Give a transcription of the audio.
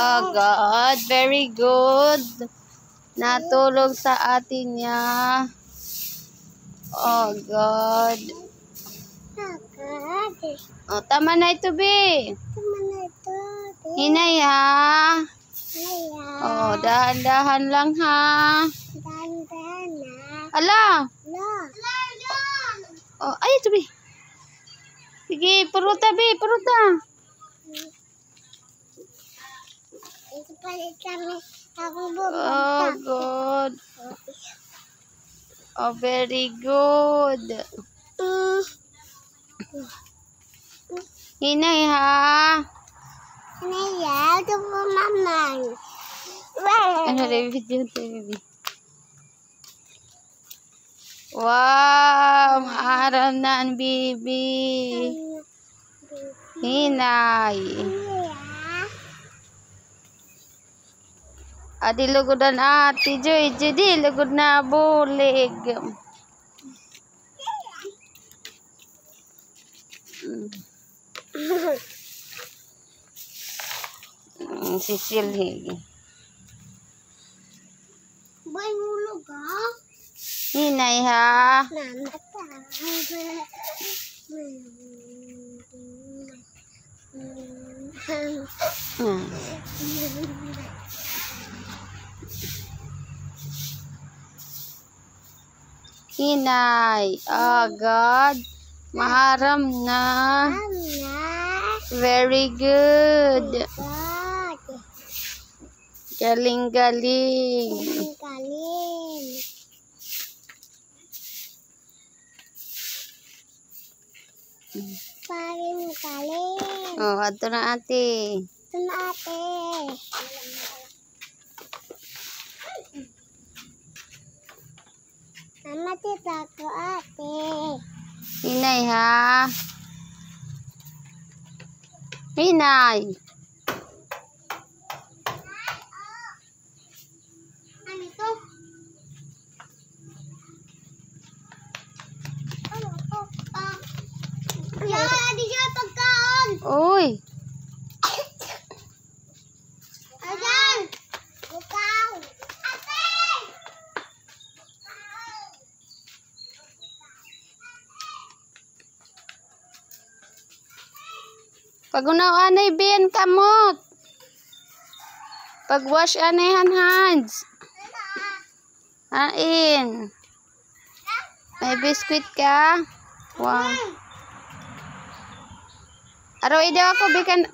Oh God, very good. Natulog sa atin niya. Oh God. Oh, tama na ito, Bi. Hinay, ha? Oh, dahan-dahan lang, ha? Ala! Oh, ay, ito, Bi. Sige, puruta, Bi, puruta. Oh, good. Oh, very good. Hinay, ha? Ito po, mama. Ano, video ito, baby. Wow, maaram na ang bibi. Hinay. Adi lugodan ati, Joy. Jadi lugod na bulig. Sisil higi. Boy, hulog ha? Hinay, ha? Hinay. Oh, God. Maharam na. Very good. Galing-galing. Galing. Oh, ato na ate. Ito na ate. Mama, tita ko ate. Hinay, ha? Hinay. Ano ito? Ano ito? Yan, di siya pagkaon. Uy. Ayan. Bukaw. Ate! Pagunaw anay bin kamot. Pagwash anay hands. Hain. May biskuit ka? Wow. Araw ide ako bikan